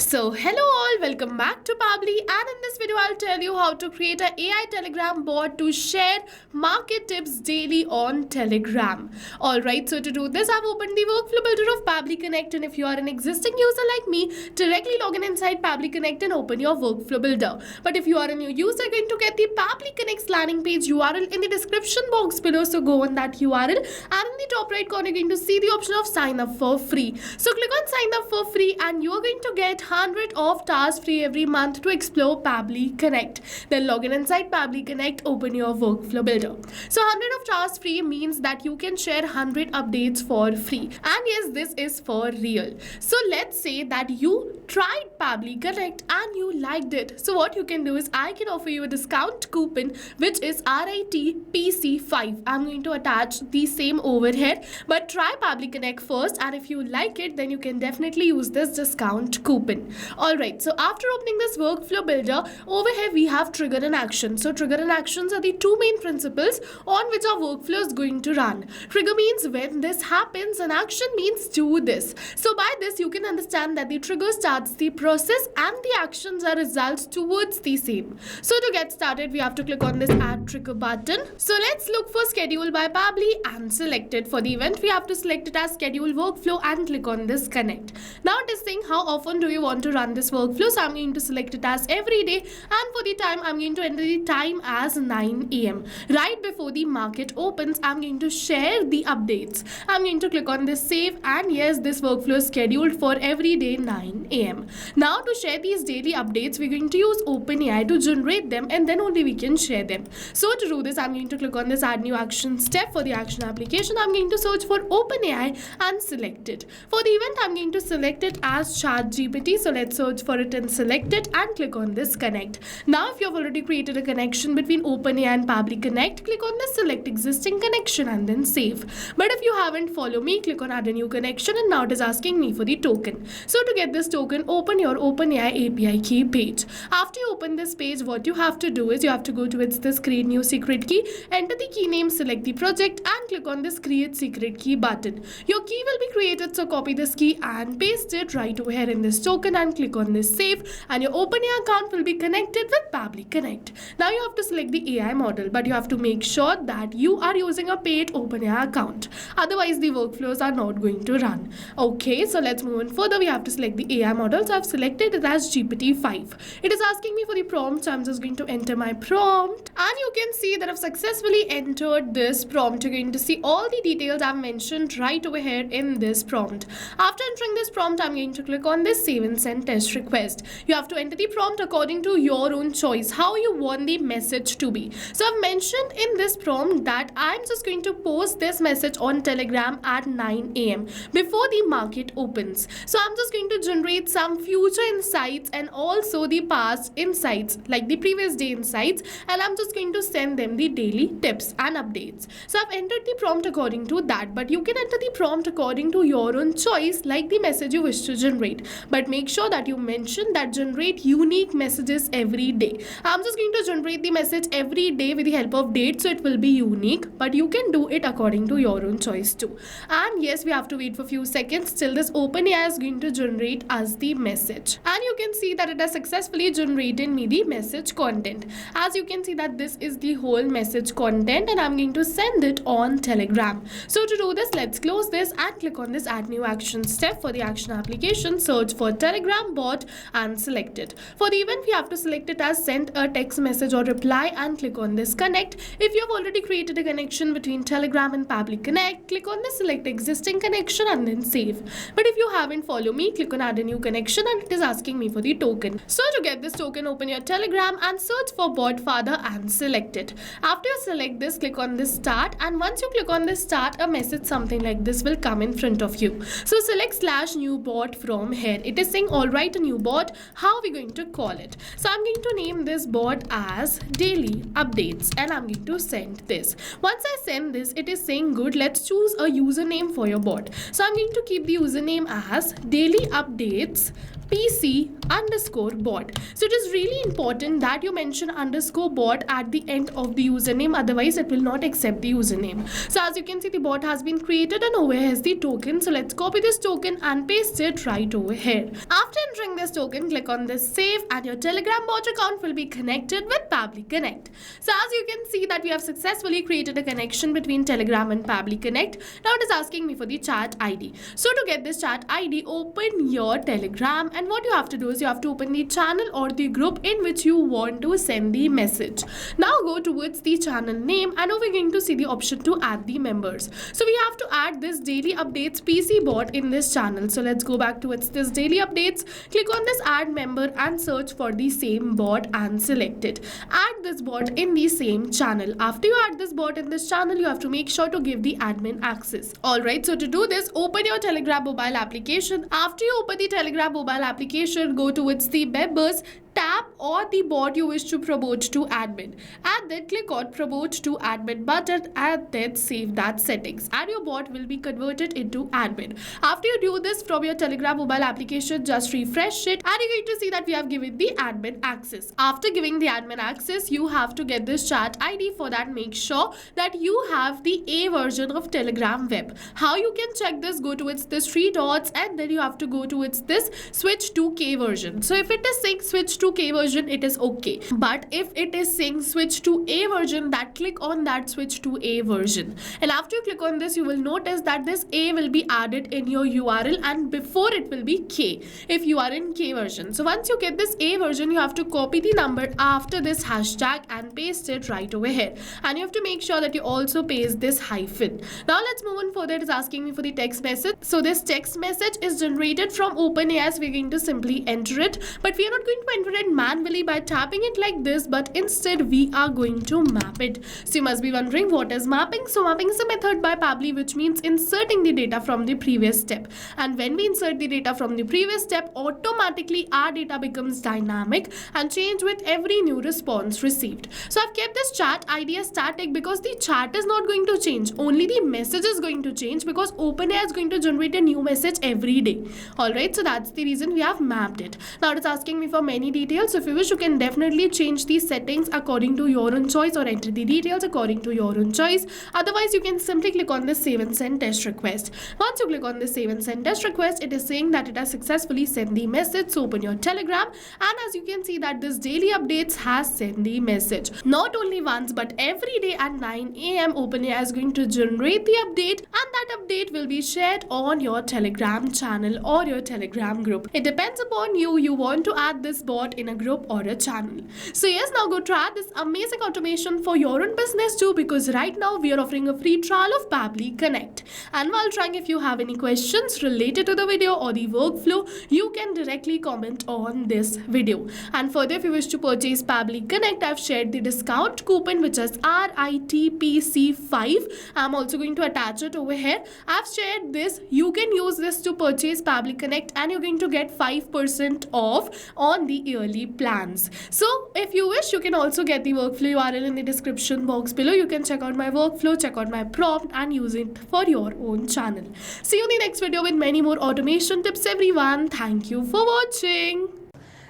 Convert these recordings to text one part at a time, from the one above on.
So hello all, welcome back to Pabbly, and in this video I'll tell you how to create an AI Telegram bot to share market tips daily on Telegram. Alright, so to do this I've opened the workflow builder of Pabbly Connect, and if you are an existing user like me, directly log in inside Pabbly Connect and open your workflow builder. But if you are a new user, you're going to get the Pabbly Connect landing page URL in the description box below, so go on that URL, and in the top right corner you're going to see the option of sign up for free. So click on sign up for free and you are going to get 100 of tasks free every month to explore Pabbly Connect. Then log in inside Pabbly Connect, open your workflow builder. So 100 of tasks free means that you can share 100 updates for free. And yes, this is for real. So let's say that you tried Pabbly Connect and you liked it. So what you can do is I can offer you a discount coupon which is RITPC5. I'm going to attach the same over here, but try Pabbly Connect first, and if you like it then you can definitely use this discount coupon. Alright, so after opening this workflow builder, over here we have trigger and action. So trigger and actions are the two main principles on which our workflow is going to run. Trigger means when this happens, and action means do this. So by this you can understand that the trigger starts the process and the actions are results towards the same. So to get started we have to click on this add trigger button. So let's look for schedule by Pabbly and select it. For the event we have to select it as schedule workflow and click on this connect. Now it is saying how often do you want to run this workflow, so I'm going to select it as every day, and for the time I'm going to enter the time as 9 AM. Right before the market opens I'm going to share the updates. I'm going to click on this save, and yes, this workflow is scheduled for every day 9 AM. Now to share these daily updates we're going to use OpenAI to generate them, and then only we can share them. So to do this I'm going to click on this add new action step. For the action application I'm going to search for OpenAI and select it. For the event I'm going to select it as ChatGPT. So let's search for it and select it and click on this connect. Now if you have already created a connection between OpenAI and Pabbly Connect, click on this select existing connection and then save. But if you haven't, follow me, click on add a new connection, and now it is asking me for the token. So to get this token, open your OpenAI API key page. After you open this page, what you have to do is you have to go towards this create new secret key, enter the key name, select the project and click on this create secret key button. Your key will be created, so copy this key and paste it right over here in this token and click on this save, and your OpenAI account will be connected with Pabbly Connect. Now you have to select the AI model, but you have to make sure that you are using a paid OpenAI account. Otherwise the workflows are not going to run. Okay, so let's move on further. We have to select the AI model. So I've selected it as GPT-5. It is asking me for the prompt, so I'm just going to enter my prompt, and you can see that I've successfully entered this prompt. You're going to see all the details I've mentioned right over here in this prompt. After entering this prompt, I'm going to click on this save and send test request. You have to enter the prompt according to your own choice, how you want the message to be. So I've mentioned in this prompt that I'm just going to post this message on Telegram at 9 AM before the market opens. So I'm just going to generate some future insights and also the past insights like the previous day insights, and I'm just going to send them the daily tips and updates. So I've entered the prompt according to that, but you can enter the prompt according to your own choice like the message you wish to generate. But make sure that you mention that generate unique messages every day. I'm just going to generate the message every day with the help of date, so it will be unique, but you can do it according to your own choice too. And yes, we have to wait for a few seconds till this OpenAI is going to generate us the message, and you can see that it has successfully generated me the message content. As you can see that this is the whole message content, and I'm going to send it on Telegram. So to do this, let's close this and click on this add new action step. For the action application, search for Telegram bot and select it. For the event we have to select it as send a text message or reply and click on this connect. If you have already created a connection between Telegram and Pabbly Connect, click on this select existing connection and then save. But if you haven't, follow me, click on add a new connection, and it is asking me for the token. So to get this token, open your Telegram and search for bot father and select it. After you select this, click on this start, and once you click on this start, a message something like this will come in front of you. So select slash new bot from here. It is saying alright, a new bot, how are we going to call it? So I'm going to name this bot as daily updates, and I'm going to send this. Once I send this, it is saying good, let's choose a username for your bot. So I'm going to keep the username as daily updates PC underscore bot. So it is really important that you mention underscore bot at the end of the username, otherwise it will not accept the username. So as you can see, the bot has been created and over here is the token. So let's copy this token and paste it right over here. After entering this token, click on this save and your Telegram bot account will be connected with Pabbly Connect. So as you can see that we have successfully created a connection between Telegram and Pabbly Connect. Now it is asking me for the chat ID. So to get this chat ID, open your Telegram, and what you have to do is you have to open the channel or the group in which you want to send the message. Now go towards the channel name and over going to see the option to add the members. So we have to add this daily updates PC bot in this channel. So let's go back towards this daily updates, click on this add member and search for the same bot and select it. Add this bot in the same channel. After you add this bot in this channel, you have to make sure to give the admin access. Alright, so to do this, open your Telegram mobile application. After you open the Telegram mobile application, go towards the members tab or the bot you wish to promote to admin, and then click on promote to admin button and then save that settings, and your bot will be converted into admin. After you do this from your Telegram mobile application, just refresh it and you're going to see that we have given the admin access. After giving the admin access, you have to get this chat ID. For that, make sure that you have the A version of Telegram web. How you can check this? Go towards this three dots and then you have to go towards this switch to K version. So if it is saying switch to K version, it is okay, but if it is saying switch to A version, that click on that switch to A version, and after you click on this, you will notice that this A will be added in your URL and before it will be K if you are in K version. So once you get this A version, you have to copy the number after this hashtag and paste it right over here, and you have to make sure that you also paste this hyphen. Now let's move on further. It is asking me for the text message. So this text message is generated from OpenAI. We're going to simply enter it, but we are not going to enter it manually by tapping it like this, but instead we are going to map it. So you must be wondering what is mapping. So mapping is a method by Pabbly which means inserting the data from the previous step, and when we insert the data from the previous step, automatically our data becomes dynamic and change with every new response received. So I've kept this chat ID as static because the chat is not going to change, only the message is going to change because OpenAI is going to generate a new message every day. Alright, so that's the reason we have mapped it. Now it is asking me for many details. So if you wish, you can definitely change these settings according to your own choice or enter the details according to your own choice. Otherwise, you can simply click on the save and send test request. Once you click on the save and send test request, it is saying that it has successfully sent the message. So open your Telegram, and as you can see that this daily updates has sent the message. Not only once but every day at 9 AM, OpenAI is going to generate the update, and that update will be shared on your Telegram channel or your Telegram group. It depends upon you. You want to add this bot in a group or a channel. So yes, now go try this amazing automation for your own business too, because right now we are offering a free trial of Pabbly Connect. And while trying, if you have any questions related to the video or the workflow, you can directly comment on this video. And further, if you wish to purchase Pabbly Connect, I've shared the discount coupon which is RITPC5. I'm also going to attach it over here. I've shared this. You can use this to purchase Pabbly Connect and you're going to get 5% off on the yearly plans. So if you wish, you can also get the workflow URL in the description box below. You can check out my workflow, check out my prompt and use it for your own channel. See you in the next video with many more automation tips, everyone. Thank you for watching.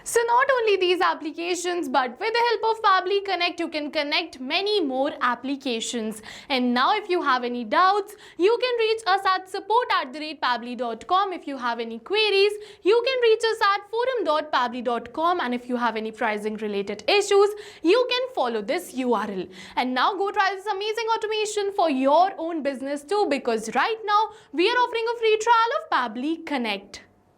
So not only these applications, but with the help of Pabbly Connect, you can connect many more applications. And now if you have any doubts, you can reach us at support@pabbly.com. If you have any queries, you can reach us at forum.pabbly.com. And if you have any pricing related issues, you can follow this URL. And now go try this amazing automation for your own business too, because right now we are offering a free trial of Pabbly Connect.